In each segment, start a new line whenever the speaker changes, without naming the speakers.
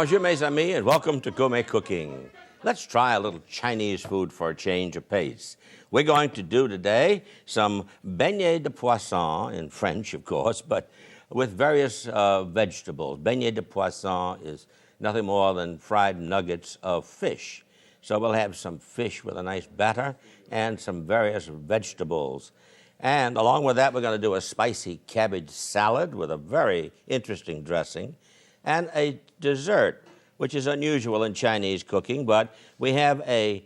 Bonjour, mes amis, and welcome to Gourmet Cooking. Let's try a little Chinese food for a change of pace. We're going to do today some beignets de poisson, in French, of course, but with various vegetables. Beignets de poisson is nothing more than fried nuggets of fish. So we'll have some fish with a nice batter and some various vegetables. And along with that, we're going to do a spicy cabbage salad with a very interesting dressing and a dessert, which is unusual in Chinese cooking, but we have a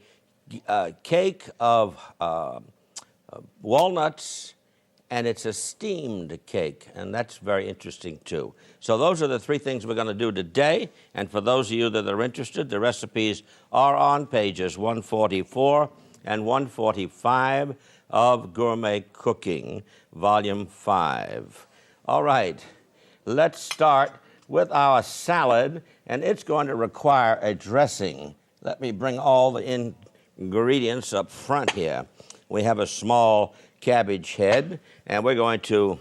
cake of walnuts, and it's a steamed cake, and that's very interesting too. So those are the three things we're going to do today, and for those of you that are interested, the recipes are on pages 144 and 145 of Gourmet Cooking, Volume 5. All right, let's start with our salad, and it's going to require a dressing. Let me bring all the ingredients up front here. We have a small cabbage head, and we're going to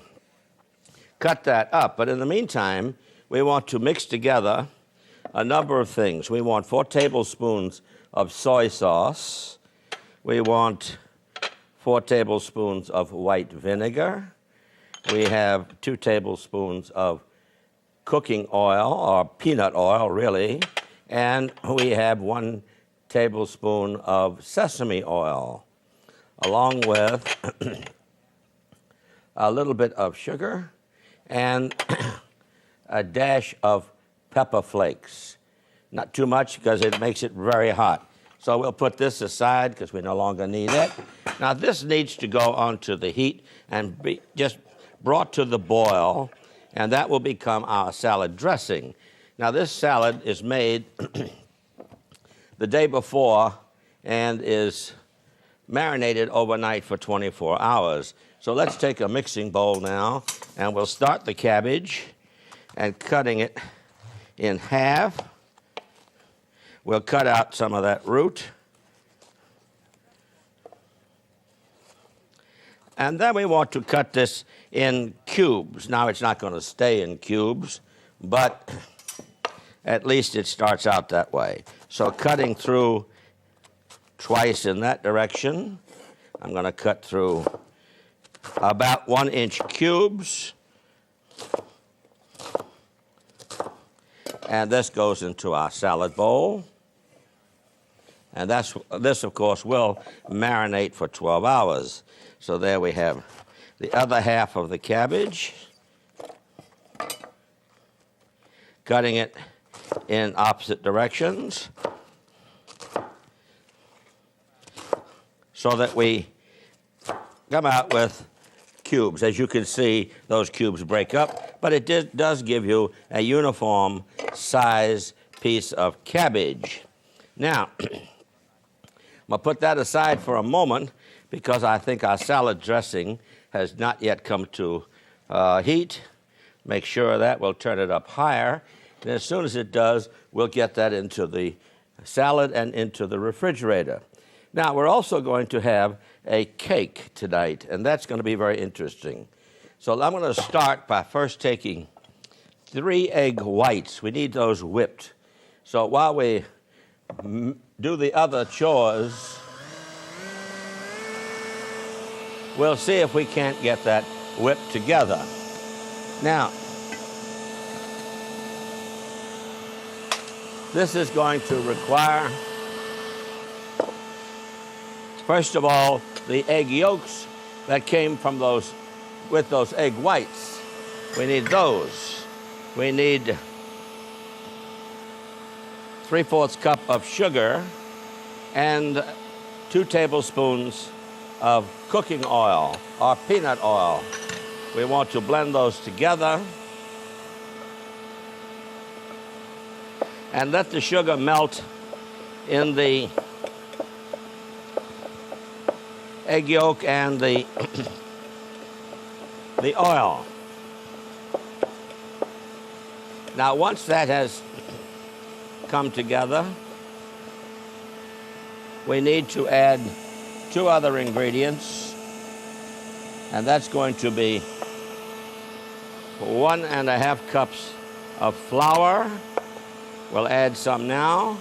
cut that up. But in the meantime, we want to mix together a number of things. We want 4 tablespoons of soy sauce. We want 4 tablespoons of white vinegar. We have 2 tablespoons of cooking oil, or peanut oil, really, and we have 1 tablespoon of sesame oil, along with a little bit of sugar and a dash of pepper flakes. Not too much because it makes it very hot. So we'll put this aside because we no longer need it. Now this needs to go onto the heat and be just brought to the boil, and that will become our salad dressing. Now this salad is made the day before and is marinated overnight for 24 hours. So let's take a mixing bowl now, and we'll start the cabbage and cutting it in half. We'll cut out some of that root. And then we want to cut this in cubes. Now, it's not going to stay in cubes, but at least it starts out that way. So cutting through twice in that direction, I'm going to cut through about 1-inch cubes. And this goes into our salad bowl. And this, of course, will marinate for 12 hours. So there we have the other half of the cabbage, cutting it in opposite directions so that we come out with cubes. As you can see, those cubes break up, but it does give you a uniform size piece of cabbage. Now, I'm going to put that aside for a moment because I think our salad dressing has not yet come to heat. Make sure of that. We'll turn it up higher. And as soon as it does, we'll get that into the salad and into the refrigerator. Now, we're also going to have a cake tonight, and that's going to be very interesting. So I'm going to start by first taking 3 egg whites. We need those whipped. So while we do the other chores, we'll see if we can't get that whipped together. Now, this is going to require, first of all, the egg yolks that came from with those egg whites. We need those. We need 3/4 cup of sugar and 2 tablespoons of cooking oil or peanut oil. We want to blend those together and let the sugar melt in the egg yolk and the oil. Now, once that has come together, we need to add 2 other ingredients, and that's going to be 1.5 cups of flour, We'll add some now,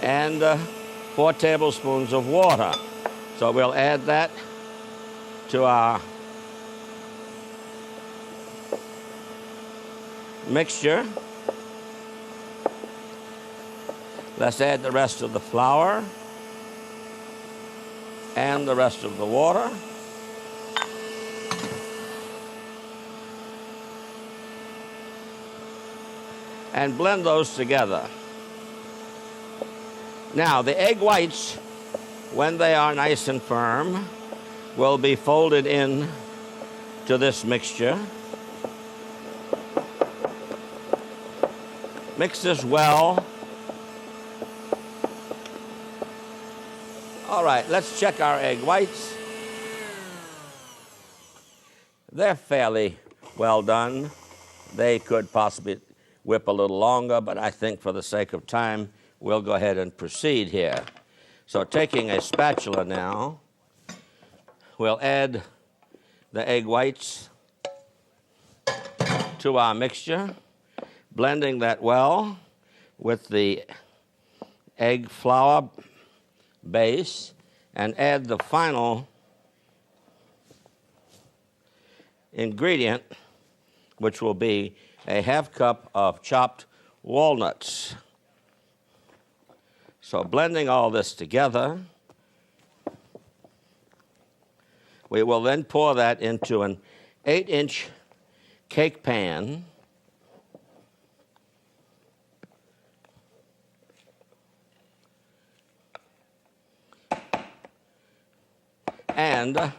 and 4 tablespoons of water. So we'll add that to our mixture. Let's add the rest of the flour and the rest of the water. And blend those together. Now, the egg whites, when they are nice and firm, will be folded in to this mixture. Mix this well. All right, let's check our egg whites. They're fairly well done. They could possibly whip a little longer, but I think for the sake of time, we'll go ahead and proceed here. So taking a spatula now, we'll add the egg whites to our mixture, blending that well with the egg flour base, and add the final ingredient, which will be a ½ cup of chopped walnuts. So blending all this together, we will then pour that into an 8-inch cake pan. And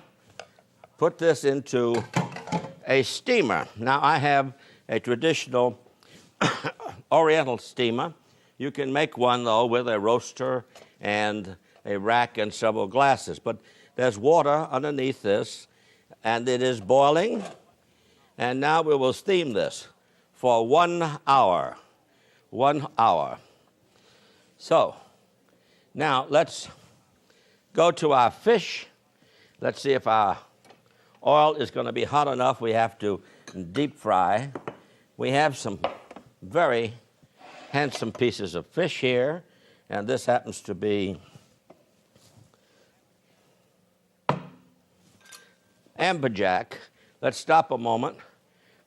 put this into a steamer. Now, I have a traditional Oriental steamer. You can make one, though, with a roaster and a rack and several glasses. But there's water underneath this, and it is boiling. And now we will steam this for 1 hour. 1 hour. So, now let's go to our fish. Let's see if our oil is going to be hot enough. We have to deep fry. We have some very handsome pieces of fish here, and this happens to be amberjack. Let's stop a moment,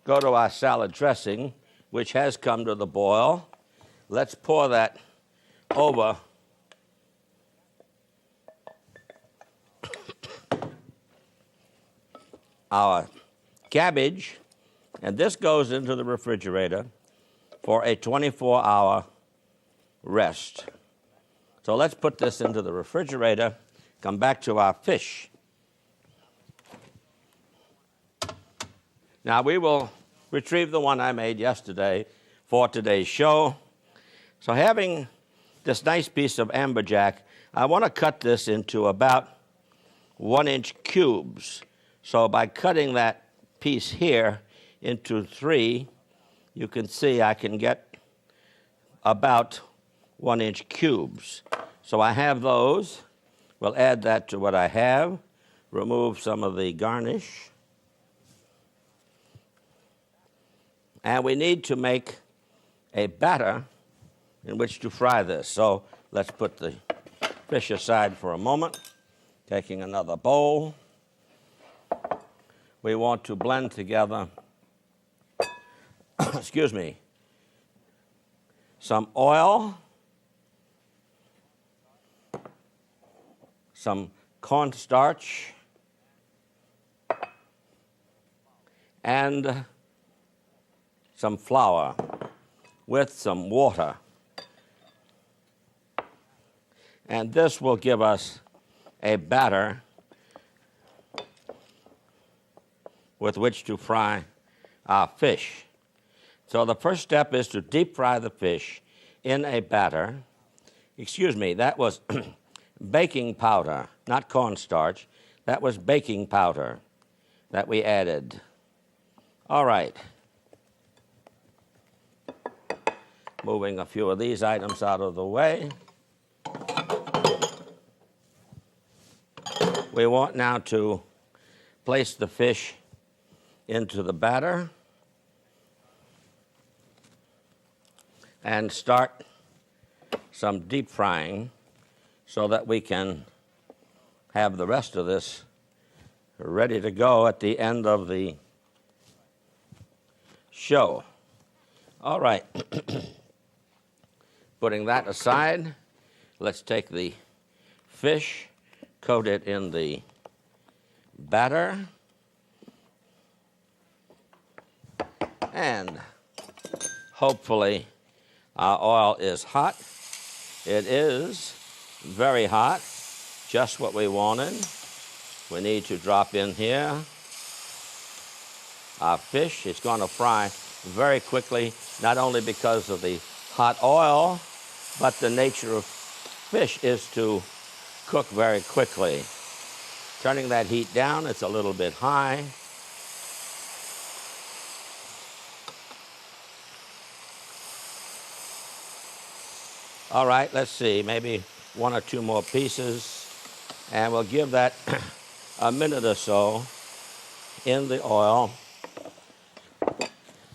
go to our salad dressing, which has come to the boil. Let's pour that over our cabbage, and this goes into the refrigerator for a 24-hour rest. So let's put this into the refrigerator, come back to our fish. Now we will retrieve the one I made yesterday for today's show. So having this nice piece of amberjack, I want to cut this into about 1-inch cubes. So by cutting that piece here into 3, you can see I can get about 1-inch cubes. So I have those. We'll add that to what I have, remove some of the garnish. And we need to make a batter in which to fry this. So let's put the fish aside for a moment, taking another bowl. We want to blend together, excuse me, some oil, some cornstarch, and some flour with some water. And this will give us a batter with which to fry our fish. So the first step is to deep fry the fish in a batter. Excuse me, that was baking powder, not cornstarch. That was baking powder that we added. All right. Moving a few of these items out of the way. We want now to place the fish into the batter and start some deep frying so that we can have the rest of this ready to go at the end of the show. All right. Putting that aside, let's take the fish, coat it in the batter, and hopefully our oil is hot. It is very hot, just what we wanted. We need to drop in here our fish. It's going to fry very quickly, not only because of the hot oil, but the nature of fish is to cook very quickly. Turning that heat down, it's a little bit high. All right, let's see, maybe 1 or 2 more pieces, and we'll give that a minute or so in the oil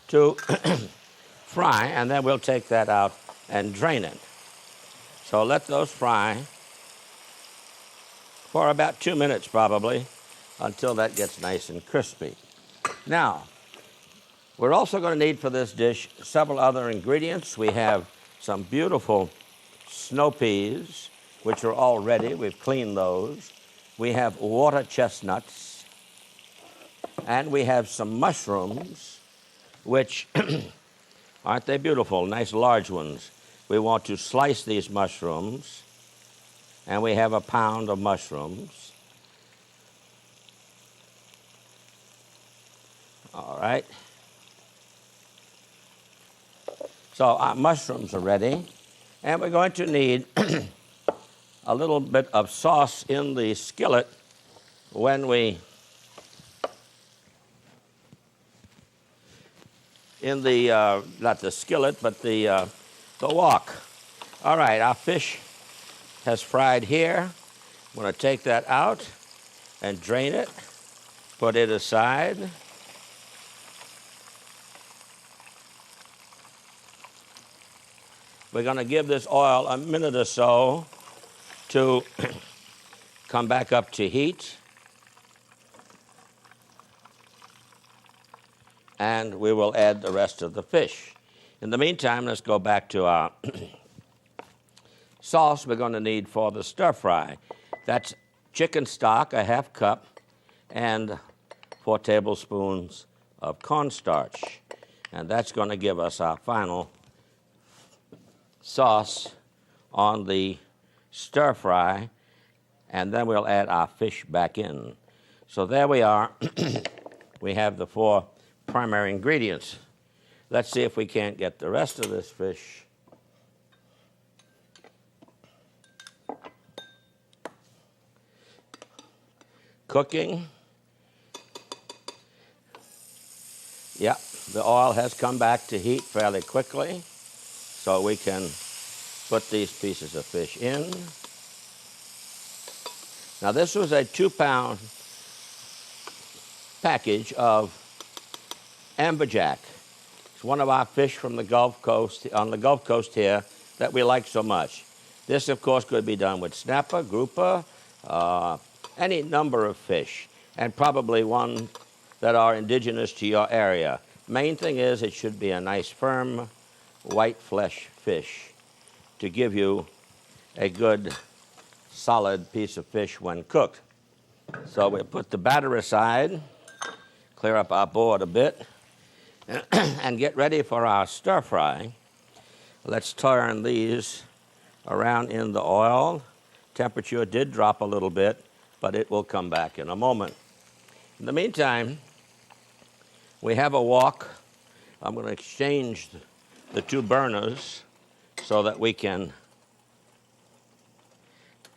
to fry, and then we'll take that out and drain it. So let those fry for about 2 minutes probably, until that gets nice and crispy. Now, we're also going to need for this dish several other ingredients. We have some beautiful snow peas, which are all ready. We've cleaned those. We have water chestnuts, and we have some mushrooms, which, aren't they beautiful? Nice large ones. We want to slice these mushrooms, and we have a pound of mushrooms. All right. So our mushrooms are ready, and we're going to need a little bit of sauce in the skillet when we, in the, not the skillet, but the wok. All right, our fish has fried here. I'm going to take that out and drain it, put it aside. We're going to give this oil a minute or so to come back up to heat. And we will add the rest of the fish. In the meantime, let's go back to our sauce we're going to need for the stir fry. That's chicken stock, a half cup, and 4 tablespoons of cornstarch. And that's going to give us our final sauce on the stir fry, and then we'll add our fish back in. So there we are. We have the 4 primary ingredients. Let's see if we can't get the rest of this fish cooking. Yeah, the oil has come back to heat fairly quickly, so we can put these pieces of fish in. Now this was a 2-pound package of amberjack. It's one of our fish from the Gulf Coast, on the Gulf Coast here, that we like so much. This, of course, could be done with snapper, grouper, any number of fish, and probably one that are indigenous to your area. Main thing is it should be a nice, firm, white flesh fish to give you a good, solid piece of fish when cooked. So we'll put the batter aside, clear up our board a bit, and get ready for our stir fry. Let's turn these around in the oil. Temperature did drop a little bit, but it will come back in a moment. In the meantime, we have a wok. I'm going to exchange the 2 burners so that we can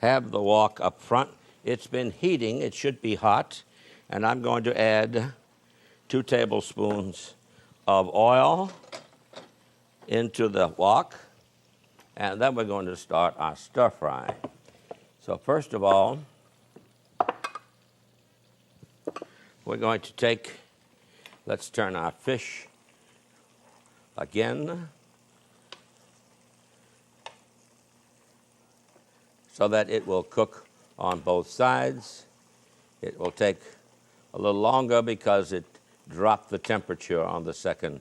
have the wok up front. It's been heating. It should be hot. And I'm going to add 2 tablespoons of oil into the wok, and then we're going to start our stir fry. So first of all, we're going to take, let's turn our fish again. so that it will cook on both sides. It will take a little longer because it dropped the temperature on the second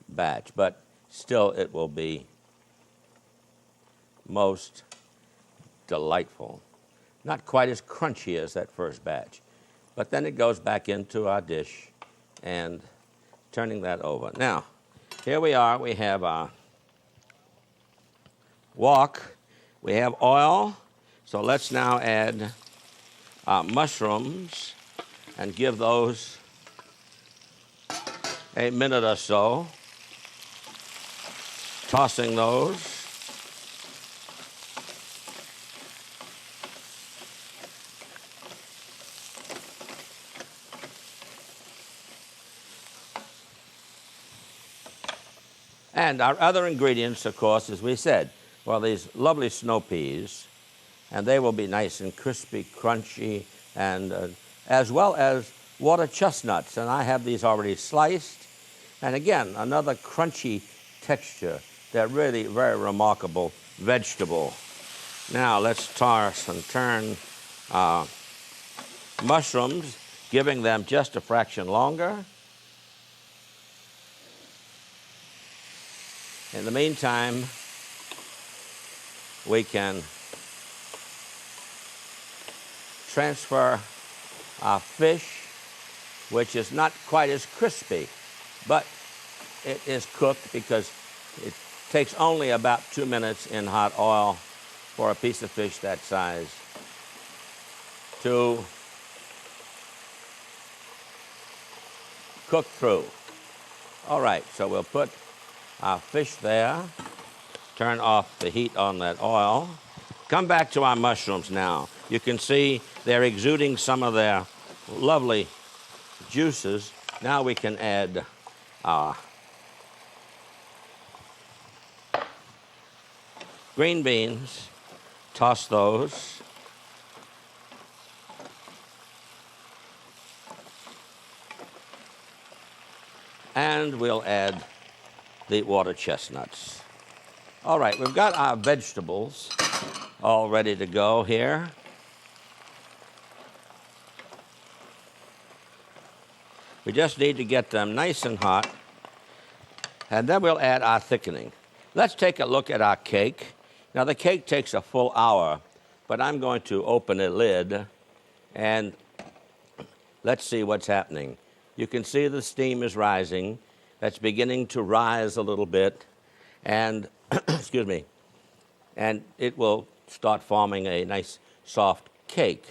batch, but still it will be most delightful. Not quite as crunchy as that first batch, but then it goes back into our dish and turning that over. Now, here we are. We have our wok. We have oil. So let's now add our mushrooms and give those a minute or so, tossing those. And our other ingredients, of course, as we said, well, these lovely snow peas, and they will be nice and crispy, crunchy, and as well as water chestnuts. And I have these already sliced. And again, another crunchy texture. They're really very remarkable vegetable. Now let's toss and turn mushrooms, giving them just a fraction longer. In the meantime, we can transfer our fish, which is not quite as crispy, but it is cooked because it takes only about 2 minutes in hot oil for a piece of fish that size to cook through. All right, so we'll put our fish there, turn off the heat on that oil. Come back to our mushrooms now. You can see they're exuding some of their lovely juices. Now we can add green beans, toss those. And we'll add the water chestnuts. All right, we've got our vegetables all ready to go here. We just need to get them nice and hot, and then we'll add our thickening. Let's take a look at our cake. Now, the cake takes a full hour, but I'm going to open a lid, and let's see what's happening. You can see the steam is rising. That's beginning to rise a little bit, and excuse me, and it will start forming a nice soft cake.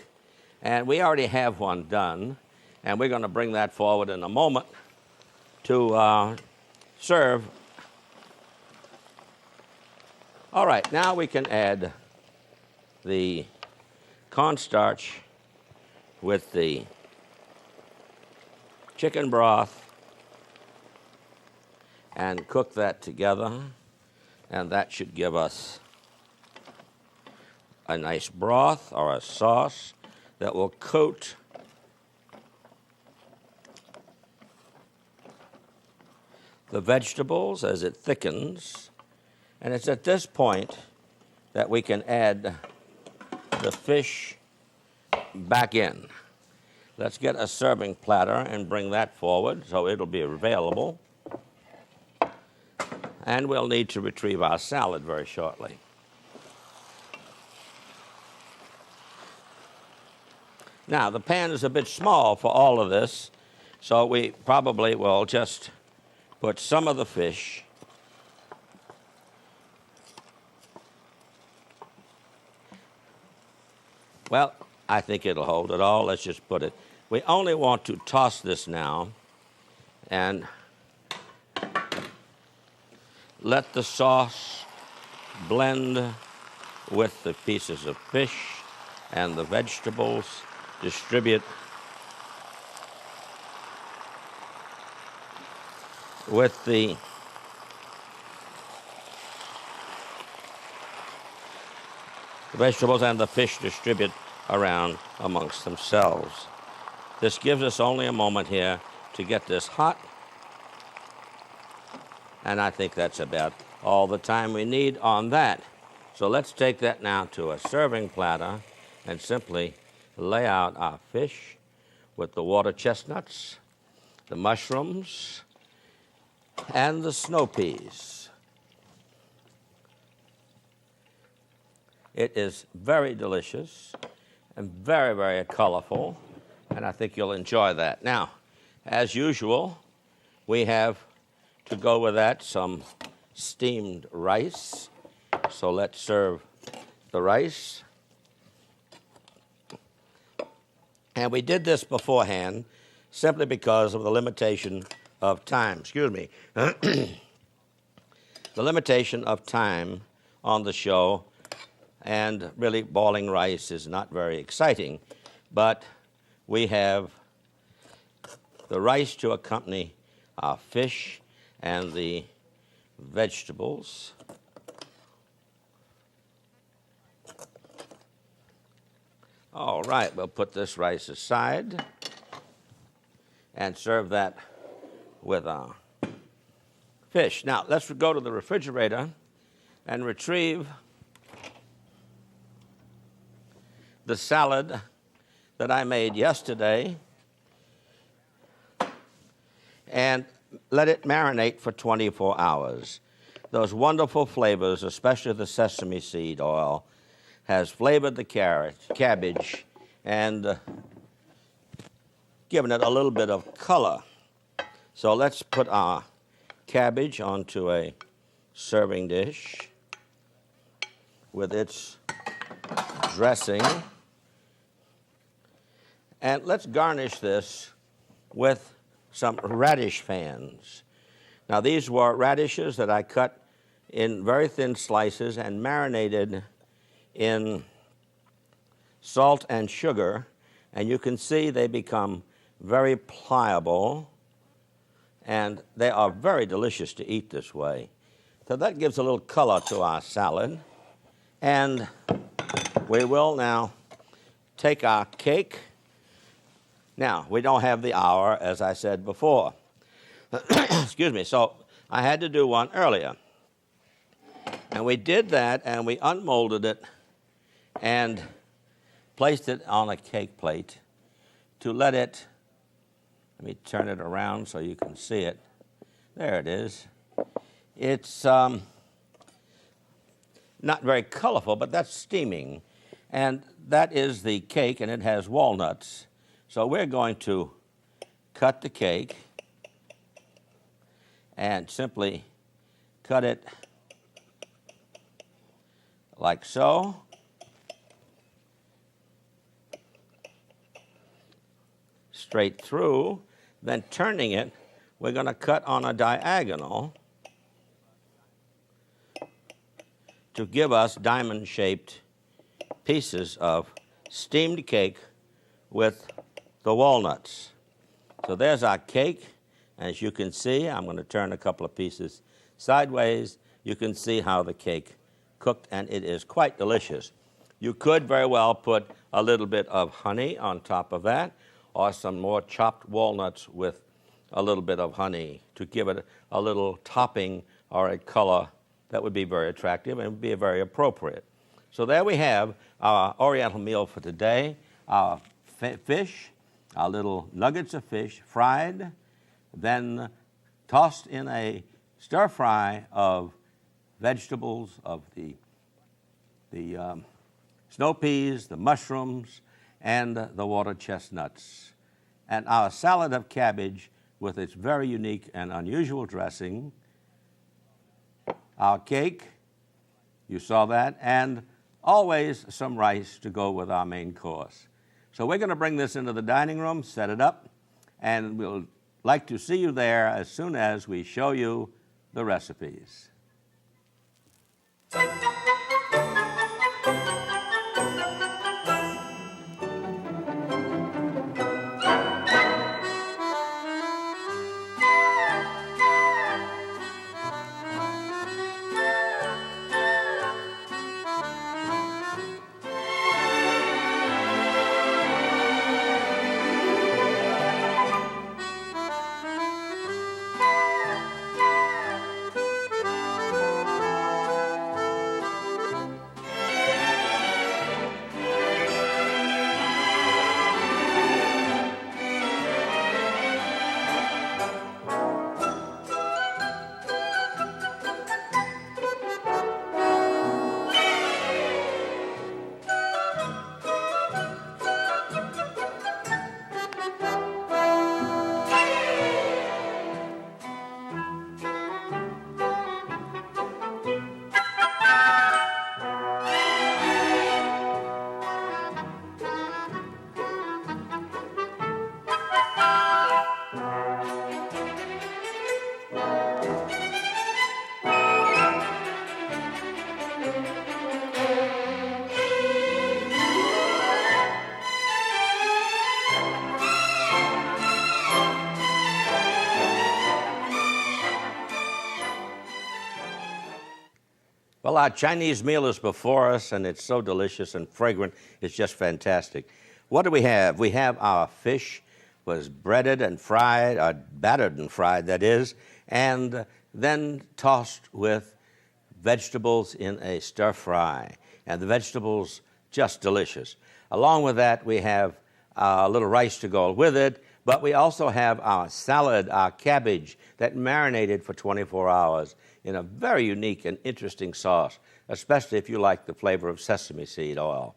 And we already have one done, and we're going to bring that forward in a moment to serve. All right, now we can add the cornstarch with the chicken broth and cook that together, and that should give us a nice broth or a sauce that will coat the vegetables as it thickens. And it's at this point that we can add the fish back in. Let's get a serving platter and bring that forward so it'll be available. And we'll need to retrieve our salad very shortly. Now, the pan is a bit small for all of this, so we probably will just put some of the fish Well, I think it'll hold it all. Let's just put it. We only want to toss this now and let the sauce blend with the pieces of fish and the vegetables, distribute with the vegetables and the fish distribute around amongst themselves. This gives us only a moment here to get this hot, and I think that's about all the time we need on that. So let's take that now to a serving platter and simply lay out our fish with the water chestnuts, the mushrooms, and the snow peas. It is very delicious and very, very colorful, and I think you'll enjoy that. Now, as usual, we have to go with that some steamed rice. So let's serve the rice. And we did this beforehand simply because of the limitation of time. Excuse me. The limitation of time on the show, and really boiling rice is not very exciting, but we have the rice to accompany our fish and the vegetables. All right, we'll put this rice aside and serve that with our fish. Now, let's go to the refrigerator and retrieve the salad that I made yesterday and let it marinate for 24 hours. Those wonderful flavors, especially the sesame seed oil, has flavored the cabbage, and given it a little bit of color. So let's put our cabbage onto a serving dish with its dressing. And let's garnish this with some radish fans. Now, these were radishes that I cut in very thin slices and marinated in salt and sugar, and you can see they become very pliable, and they are very delicious to eat this way. So that gives a little color to our salad, and we will now take our cake. Now, we don't have the hour, as I said before. Excuse me, so I had to do one earlier. And we did that, and we unmolded it and placed it on a cake plate to let it, let me turn it around so you can see it. There it is. It's not very colorful, but that's steaming. And that is the cake, and it has walnuts. So we're going to cut the cake and simply cut it like so. Straight through. Then turning it, we're going to cut on a diagonal to give us diamond-shaped pieces of steamed cake with the walnuts. So there's our cake. As you can see, I'm going to turn a couple of pieces sideways. You can see how the cake cooked, and it is quite delicious. You could very well put a little bit of honey on top of that, or some more chopped walnuts with a little bit of honey to give it a little topping or a color that would be very attractive and would be very appropriate. So there we have our Oriental meal for today. Our fish, our little nuggets of fish, fried, then tossed in a stir fry of vegetables, of the snow peas, the mushrooms, and the water chestnuts. And our salad of cabbage with its very unique and unusual dressing. Our cake, you saw that, and always some rice to go with our main course. So we're going to bring this into the dining room, set it up, and we'll like to see you there as soon as we show you the recipes. Well, our Chinese meal is before us, and it's so delicious and fragrant. It's just fantastic. What do we have? We have our fish was breaded and fried, or battered and fried, that is, and then tossed with vegetables in a stir fry. And the vegetables, just delicious. Along with that, we have a little rice to go with it, but we also have our salad, our cabbage, that marinated for 24 hours in a very unique and interesting sauce, especially if you like the flavor of sesame seed oil.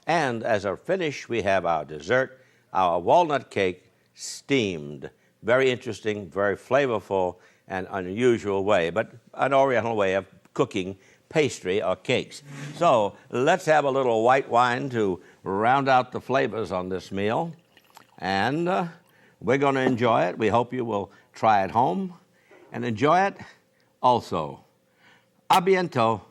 And as a finish, we have our dessert, our walnut cake, steamed. Very interesting, very flavorful, and unusual way, but an oriental way of cooking pastry or cakes. So let's have a little white wine to round out the flavors on this meal. And we're going to enjoy it. We hope you will try it home and enjoy it also. A bientôt.